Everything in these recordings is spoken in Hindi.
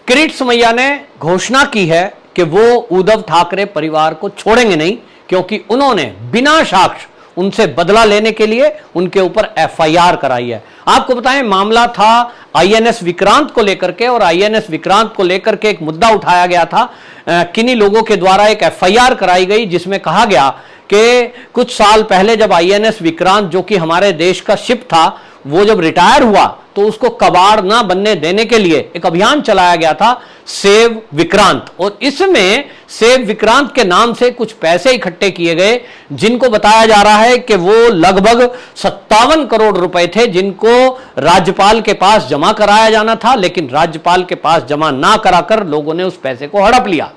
किरीट सोमैया ने घोषणा की है कि वो उद्धव ठाकरे परिवार को छोड़ेंगे नहीं, क्योंकि उन्होंने बिना साक्ष्य उनसे बदला लेने के लिए उनके ऊपर एफआईआर कराई है। आपको बताएं, मामला था आईएनएस विक्रांत को लेकर के, और आईएनएस विक्रांत को लेकर के एक मुद्दा उठाया गया था। किन्हीं लोगों के द्वारा एक एफआईआर कराई गई जिसमें कहा गया कि कुछ साल पहले जब आईएनएस विक्रांत, जो कि हमारे देश का शिप था, वो जब रिटायर हुआ तो उसको कबाड़ ना बनने देने के लिए एक अभियान चलाया गया था, सेव विक्रांत। और इसमें सेव विक्रांत के नाम से कुछ पैसे इकट्ठे किए गए, जिनको बताया जा रहा है कि वो लगभग 57 करोड़ रुपए थे, जिनको राज्यपाल के पास जमा कराया जाना था, लेकिन राज्यपाल के पास जमा ना कराकर लोगों ने उस पैसे को हड़प लिया।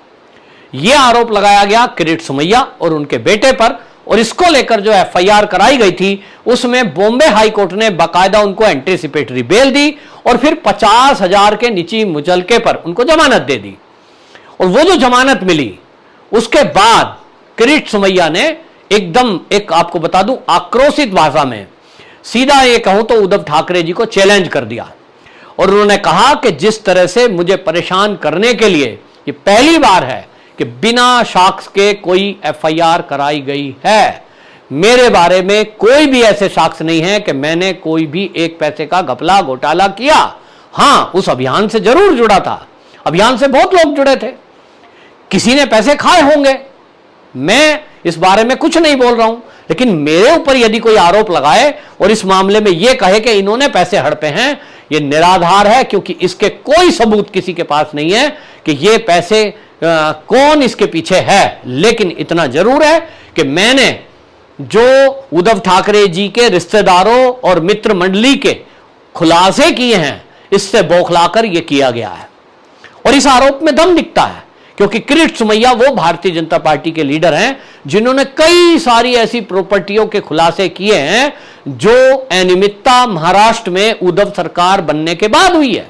यह आरोप लगाया गया किरीट सोमैया और उनके बेटे पर, और इसको लेकर जो एफआईआर कराई गई थी उसमें बॉम्बे हाई कोर्ट ने बाकायदा उनको एंटीसिपेटरी बेल दी और फिर 50,000 के निजी मुचलके पर उनको जमानत दे दी। और वो जो जमानत मिली उसके बाद किरीट सोमैया ने एकदम, एक आपको बता दूं, आक्रोशित भाषा में, सीधा ये कहूं तो उद्धव ठाकरे जी को चैलेंज कर दिया। और उन्होंने कहा कि जिस तरह से मुझे परेशान करने के लिए ये पहली बार है कि बिना साक्ष्य के कोई एफआईआर कराई गई है। मेरे बारे में कोई भी ऐसे साक्ष्य नहीं है कि मैंने कोई भी एक पैसे का घपला घोटाला किया। हां, उस अभियान से जरूर जुड़ा था, अभियान से बहुत लोग जुड़े थे, किसी ने पैसे खाए होंगे, मैं इस बारे में कुछ नहीं बोल रहा हूं। लेकिन मेरे ऊपर यदि कोई आरोप लगाए और इस मामले में यह कहे कि इन्होंने पैसे हड़पे हैं, यह निराधार है, क्योंकि इसके कोई सबूत किसी के पास नहीं है कि ये पैसे कौन इसके पीछे है। लेकिन इतना जरूर है कि मैंने जो उद्धव ठाकरे जी के रिश्तेदारों और मित्र मंडली के खुलासे किए हैं, इससे बौखलाकर यह किया गया है। और इस आरोप में दम दिखता है, क्योंकि किरीट सोमैया वो भारतीय जनता पार्टी के लीडर हैं जिन्होंने कई सारी ऐसी प्रॉपर्टियों के खुलासे किए हैं जो अनियमितता महाराष्ट्र में उद्धव सरकार बनने के बाद हुई है।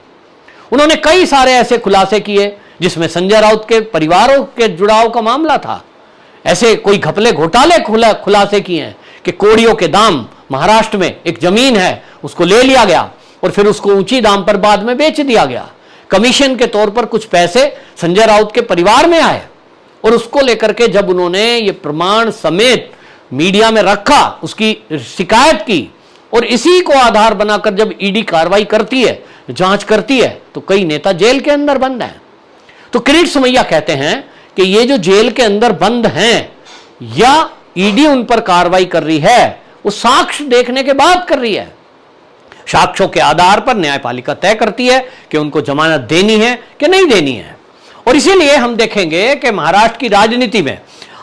उन्होंने कई सारे ऐसे खुलासे किए जिसमें संजय राउत के परिवारों के जुड़ाव का मामला था। ऐसे कोई घपले घोटाले खुलासे किए हैं कि कोड़ियों के दाम, महाराष्ट्र में एक जमीन है उसको ले लिया गया और फिर उसको ऊंची दाम पर बाद में बेच दिया गया। कमीशन के तौर पर कुछ पैसे संजय राउत के परिवार में आए और उसको लेकर के जब उन्होंने ये प्रमाण समेत मीडिया में रखा, उसकी शिकायत की, और इसी को आधार बनाकर जब ईडी कार्रवाई करती है, जांच करती है, तो कई नेता जेल के अंदर बंद हैं। तो किरीट सोमैया कहते हैं कि ये जो जेल के अंदर बंद हैं या ईडी उन पर कार्रवाई कर रही है, वो साक्ष्य देखने के बाद कर रही है। साक्ष्यों के आधार पर न्यायपालिका तय करती है कि उनको जमानत देनी है कि नहीं देनी है। और इसीलिए हम देखेंगे कि महाराष्ट्र की राजनीति में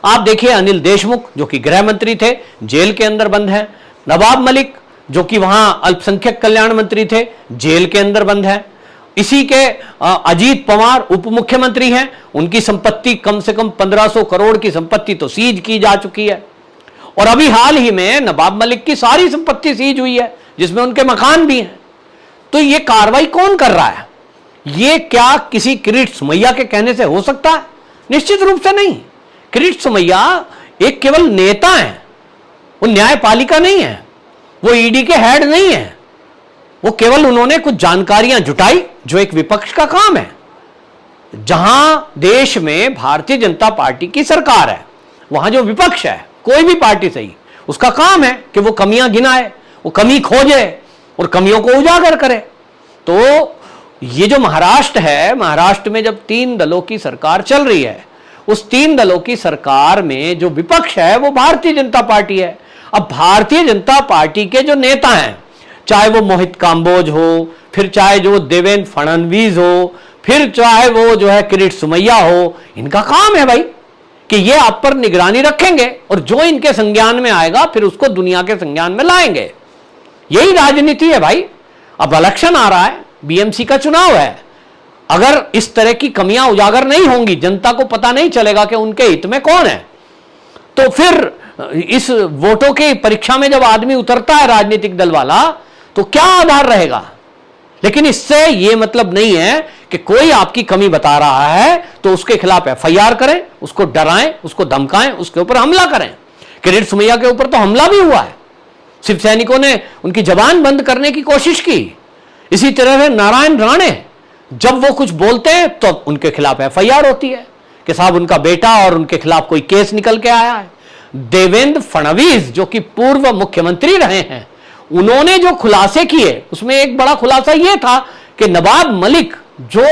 आप देखिए, अनिल देशमुख जो कि गृह मंत्री थे, जेल के अंदर बंद हैं। नवाब मलिक जो कि वहां अल्पसंख्यक कल्याण मंत्री थे, जेल के अंदर बंद है। इसी के अजीत पवार उप मुख्यमंत्री हैं, उनकी संपत्ति कम से कम 1500 करोड़ की संपत्ति तो सीज की जा चुकी है। और अभी हाल ही में नवाब मलिक की सारी संपत्ति सीज हुई है, जिसमें उनके मकान भी हैं। तो ये कार्रवाई कौन कर रहा है? ये क्या किसी किरीट सोमैया के कहने से हो सकता है? निश्चित रूप से नहीं। किरीट सोमैया एक केवल नेता है, वो न्यायपालिका नहीं है, वो ईडी के हेड नहीं है। वो केवल उन्होंने कुछ जानकारियां जुटाई, जो एक विपक्ष का काम है। जहां देश में भारतीय जनता पार्टी की सरकार है, वहां जो विपक्ष है, कोई भी पार्टी सही, उसका काम है कि वो कमियां गिनाए, वो कमी खोजे और कमियों को उजागर करे। तो ये जो महाराष्ट्र है, महाराष्ट्र में जब 3 दलों की सरकार चल रही है, उस 3 दलों की सरकार में जो विपक्ष है वो भारतीय जनता पार्टी है। अब भारतीय जनता पार्टी के जो नेता हैं, चाहे वो मोहित कांबोज हो, फिर चाहे जो देवेंद्र फडणवीस हो, फिर चाहे वो जो है किरीट सोमैया हो, इनका काम है भाई कि ये आप पर निगरानी रखेंगे और जो इनके संज्ञान में आएगा फिर उसको दुनिया के संज्ञान में लाएंगे। यही राजनीति है भाई। अब इलेक्शन आ रहा है, बीएमसी का चुनाव है। अगर इस तरह की कमियां उजागर नहीं होंगी, जनता को पता नहीं चलेगा कि उनके हित में कौन है, तो फिर इस वोटों की परीक्षा में जब आदमी उतरता है राजनीतिक दल वाला, तो क्या आधार रहेगा? लेकिन इससे यह मतलब नहीं है कि कोई आपकी कमी बता रहा है तो उसके खिलाफ एफआईआर करें, उसको डराएं, उसको धमकाएं, उसके ऊपर हमला करें। किरीट सोमैया के ऊपर तो हमला भी हुआ है, शिव सैनिकों ने उनकी जबान बंद करने की कोशिश की। इसी तरह से नारायण राणे जब वो कुछ बोलते हैं तो उनके खिलाफ एफआईआर होती है कि साहब उनका बेटा और उनके खिलाफ कोई केस निकल के आया है। देवेंद्र फडणवीस जो कि पूर्व मुख्यमंत्री रहे हैं, उन्होंने जो खुलासे किए उसमें एक बड़ा खुलासा यह था कि नवाब मलिक जो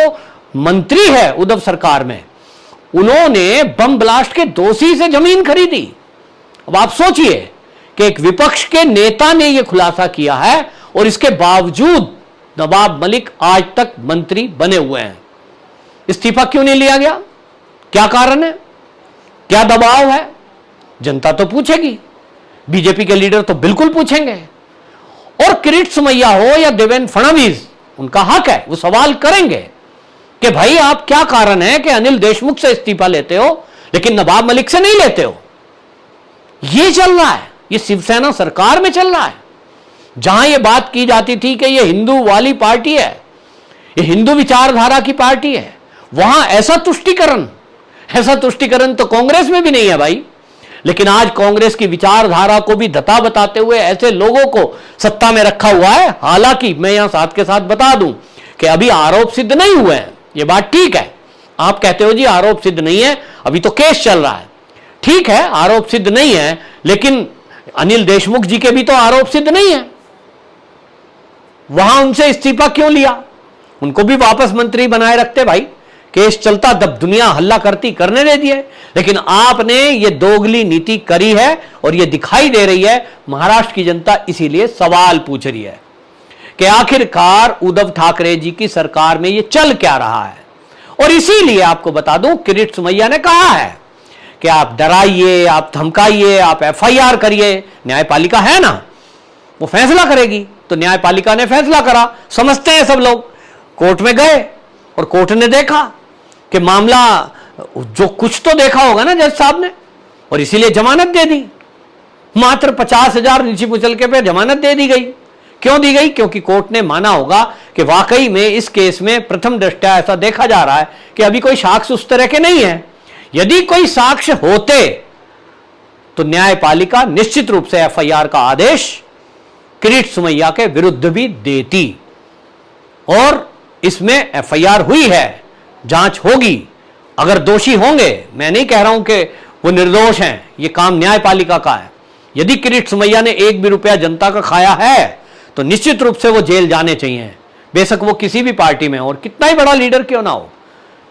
मंत्री है उद्धव सरकार में, उन्होंने बम ब्लास्ट के दोषी से जमीन खरीदी। अब आप सोचिए कि एक विपक्ष के नेता ने यह खुलासा किया है और इसके बावजूद नवाब मलिक आज तक मंत्री बने हुए हैं। इस्तीफा क्यों नहीं लिया गया? क्या कारण है? क्या दबाव है? जनता तो पूछेगी, बीजेपी के लीडर तो बिल्कुल पूछेंगे। और किरीट सोमैया हो या देवेंद्र फडणवीस, उनका हक है, वो सवाल करेंगे कि भाई आप क्या कारण है कि अनिल देशमुख से इस्तीफा लेते हो लेकिन नवाब मलिक से नहीं लेते हो। यह चल रहा है, यह शिवसेना सरकार में चल रहा है, जहां यह बात की जाती थी कि यह हिंदू वाली पार्टी है, यह हिंदू विचारधारा की पार्टी है, वहां ऐसा तुष्टीकरण तो कांग्रेस में भी नहीं है भाई। लेकिन आज कांग्रेस की विचारधारा को भी धता बताते हुए ऐसे लोगों को सत्ता में रखा हुआ है। हालांकि मैं यहां साथ के साथ बता दूं कि अभी आरोप सिद्ध नहीं हुए हैं, यह बात ठीक है। आप कहते हो जी आरोप सिद्ध नहीं है, अभी तो केस चल रहा है, ठीक है, आरोप सिद्ध नहीं है, लेकिन अनिल देशमुख जी के भी तो आरोप सिद्ध नहीं है। वहां उनसे इस्तीफा क्यों लिया? उनको भी वापस मंत्री बनाए रखते भाई, केस चलता, दब दुनिया हल्ला करती, करने दे दिए। लेकिन आपने ये दोगली नीति करी है और ये दिखाई दे रही है। महाराष्ट्र की जनता इसीलिए सवाल पूछ रही है कि आखिरकार उद्धव ठाकरे जी की सरकार में ये चल क्या रहा है। और इसीलिए आपको बता दूं, किरीट सोमैया ने कहा है कि आप डराइए, आप धमकाइए, आप एफआईआर करिए, न्यायपालिका है ना, वो फैसला करेगी। तो न्यायपालिका ने फैसला करा, समझते हैं सब लोग। कोर्ट में गए और कोर्ट ने देखा कि मामला, जो कुछ तो देखा होगा ना जज साहब ने, और इसीलिए जमानत दे दी। मात्र 50,000 नीचे मुचल के पे जमानत दे दी गई। क्यों दी गई? क्योंकि कोर्ट ने माना होगा कि वाकई में इस केस में प्रथम दृष्टया ऐसा देखा जा रहा है कि अभी कोई साक्ष्य उस तरह के नहीं है। यदि कोई साक्ष्य होते तो न्यायपालिका निश्चित रूप से एफआईआर का आदेश किरीट सोमैया के विरुद्ध भी देती। और इसमें एफआईआर हुई है, जांच होगी। अगर दोषी होंगे, मैं नहीं कह रहा हूं कि वो निर्दोष हैं, ये काम न्यायपालिका का है। यदि किरीट सोमैया ने एक भी रुपया जनता का खाया है तो निश्चित रूप से वो जेल जाने चाहिए, बेशक वो किसी भी पार्टी में हो और कितना ही बड़ा लीडर क्यों ना हो।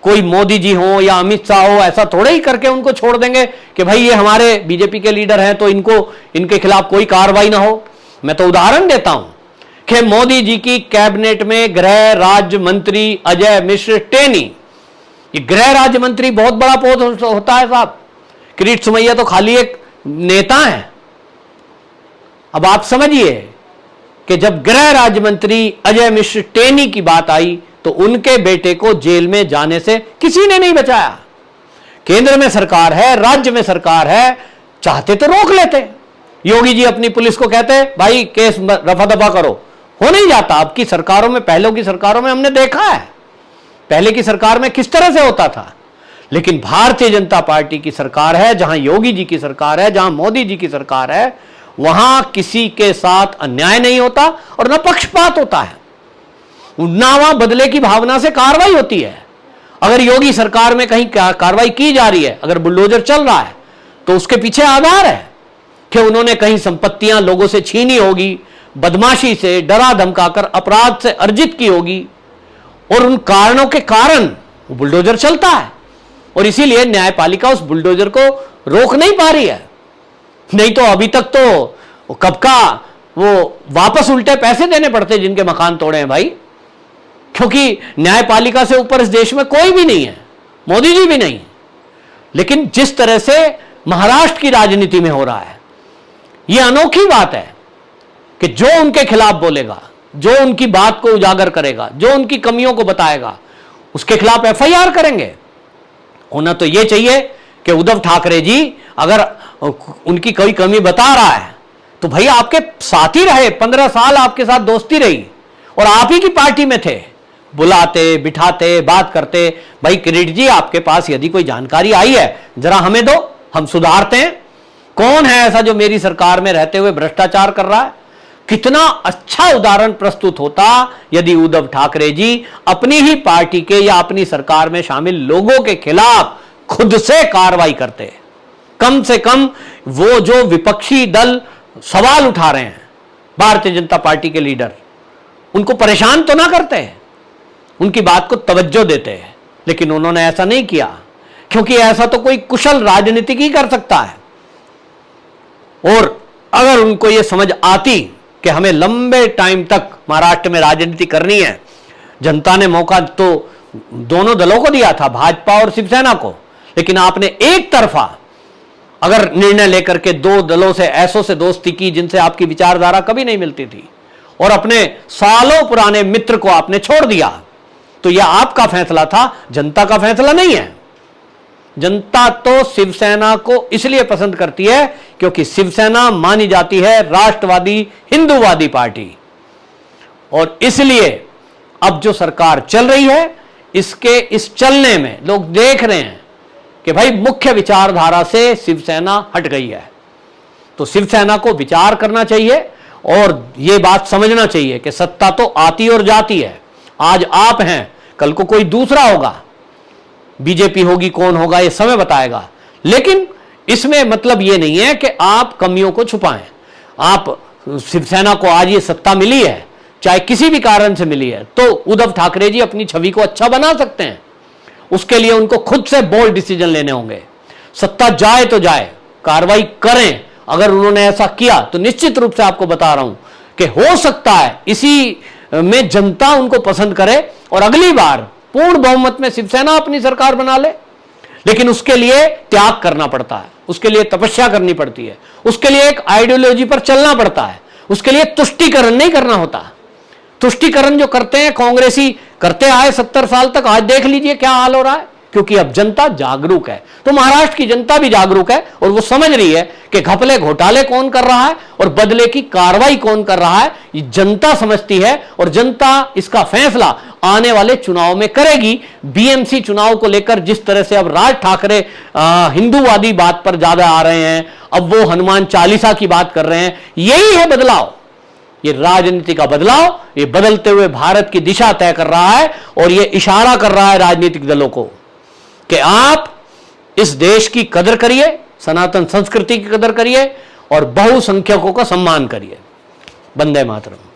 कोई मोदी जी हो या अमित शाह हो, ऐसा थोड़े ही करके उनको छोड़ देंगे कि भाई ये हमारे बीजेपी के लीडर हैं तो इनके खिलाफ कोई कार्रवाई ना हो। मैं तो उदाहरण देता हूं कि मोदी जी की कैबिनेट में गृह राज्य मंत्री अजय मिश्र टेनी, ये गृह राज्य मंत्री बहुत बड़ा पद होता है साहब। किरीट सोमैया तो खाली एक नेता है। अब आप समझिए कि जब गृह राज्य मंत्री अजय मिश्र टेनी की बात आई तो उनके बेटे को जेल में जाने से किसी ने नहीं बचाया। केंद्र में सरकार है, राज्य में सरकार है, चाहते तो रोक लेते। योगी जी अपनी पुलिस को कहते भाई केस रफा दफा करो, हो नहीं जाता। अब की सरकारों में, पहले की सरकारों में हमने देखा है पहले की सरकार में किस तरह से होता था। लेकिन भारतीय जनता पार्टी की सरकार है, जहां योगी जी की सरकार है, जहां मोदी जी की सरकार है, वहां किसी के साथ अन्याय नहीं होता और न पक्षपात होता है, ना वहां बदले की भावना से कार्रवाई होती है। अगर योगी सरकार में कहीं कार्रवाई की जा रही है, अगर बुलडोजर चल रहा है, तो उसके पीछे आधार है कि उन्होंने कहीं संपत्तियां लोगों से छीनी होगी, बदमाशी से, डरा धमकाकर, अपराध से अर्जित की होगी, और उन कारणों के कारण वो बुलडोजर चलता है। और इसीलिए न्यायपालिका उस बुलडोजर को रोक नहीं पा रही है। नहीं तो अभी तक तो कब का वो वापस उल्टे पैसे देने पड़ते जिनके मकान तोड़े हैं भाई, क्योंकि न्यायपालिका से ऊपर इस देश में कोई भी नहीं है, मोदी जी भी नहीं। लेकिन जिस तरह से महाराष्ट्र की राजनीति में हो रहा है, यह अनोखी बात है कि जो उनके खिलाफ बोलेगा, जो उनकी बात को उजागर करेगा, जो उनकी कमियों को बताएगा, उसके खिलाफ एफआईआर करेंगे। होना तो यह चाहिए कि उद्धव ठाकरे जी अगर उनकी कोई कमी बता रहा है तो भाई आपके साथ ही रहे, 15 साल आपके साथ दोस्ती रही और आप ही की पार्टी में थे, बुलाते, बिठाते, बात करते, भाई किरीट जी आपके पास यदि कोई जानकारी आई है जरा हमें दो, हम सुधारते हैं। कौन है ऐसा जो मेरी सरकार में रहते हुए भ्रष्टाचार कर रहा है? कितना अच्छा उदाहरण प्रस्तुत होता यदि उद्धव ठाकरे जी अपनी ही पार्टी के या अपनी सरकार में शामिल लोगों के खिलाफ खुद से कार्रवाई करते। कम से कम वो जो विपक्षी दल सवाल उठा रहे हैं, भारतीय जनता पार्टी के लीडर, उनको परेशान तो ना करते, उनकी बात को तवज्जो देते हैं। लेकिन उन्होंने ऐसा नहीं किया, क्योंकि ऐसा तो कोई कुशल राजनीतिक ही कर सकता है। और अगर उनको यह समझ आती कि हमें लंबे टाइम तक महाराष्ट्र में राजनीति करनी है, जनता ने मौका तो दोनों दलों को दिया था, भाजपा और शिवसेना को, लेकिन आपने एक तरफा अगर निर्णय लेकर के दो दलों से ऐसों से दोस्ती की जिनसे आपकी विचारधारा कभी नहीं मिलती थी, और अपने सालों पुराने मित्र को आपने छोड़ दिया, तो यह आपका फैसला था, जनता का फैसला नहीं है। जनता तो शिवसेना को इसलिए पसंद करती है क्योंकि शिवसेना मानी जाती है राष्ट्रवादी हिंदूवादी पार्टी, और इसलिए अब जो सरकार चल रही है, इसके इस चलने में लोग देख रहे हैं कि भाई मुख्य विचारधारा से शिवसेना हट गई है। तो शिवसेना को विचार करना चाहिए और यह बात समझना चाहिए कि सत्ता तो आती और जाती है। आज आप हैं, कल को कोई दूसरा होगा, बीजेपी होगी, कौन होगा यह समय बताएगा। लेकिन इसमें मतलब यह नहीं है कि आप कमियों को छुपाएं। आप शिवसेना को आज ये सत्ता मिली है, चाहे किसी भी कारण से मिली है, तो उद्धव ठाकरे जी अपनी छवि को अच्छा बना सकते हैं। उसके लिए उनको खुद से बोल्ड डिसीजन लेने होंगे। सत्ता जाए तो जाए, कार्रवाई करें। अगर उन्होंने ऐसा किया तो निश्चित रूप से आपको बता रहा हूं कि हो सकता है इसी में जनता उनको पसंद करे और अगली बार पूर्ण बहुमत में शिवसेना अपनी सरकार बना ले। लेकिन उसके लिए त्याग करना पड़ता है, उसके लिए तपस्या करनी पड़ती है, उसके लिए एक आइडियोलॉजी पर चलना पड़ता है, उसके लिए तुष्टीकरण नहीं करना होता। तुष्टीकरण जो करते हैं कांग्रेसी करते आए 70 साल तक, आज देख लीजिए क्या हाल हो रहा है। क्योंकि अब जनता जागरूक है, तो महाराष्ट्र की जनता भी जागरूक है और वो समझ रही है कि घपले घोटाले कौन कर रहा है और बदले की कार्रवाई कौन कर रहा है, ये जनता समझती है। और जनता इसका फैसला आने वाले चुनाव में करेगी। बीएमसी चुनाव को लेकर जिस तरह से अब राज ठाकरे हिंदूवादी बात पर ज्यादा आ रहे हैं, अब वो हनुमान चालीसा की बात कर रहे हैं, यही है बदलाव। ये राजनीति का बदलाव, ये बदलते हुए भारत की दिशा तय कर रहा है और ये इशारा कर रहा है राजनीतिक दलों को कि आप इस देश की कदर करिए, सनातन संस्कृति की कदर करिए और बहुसंख्यकों का सम्मान करिए। वंदे मातरम।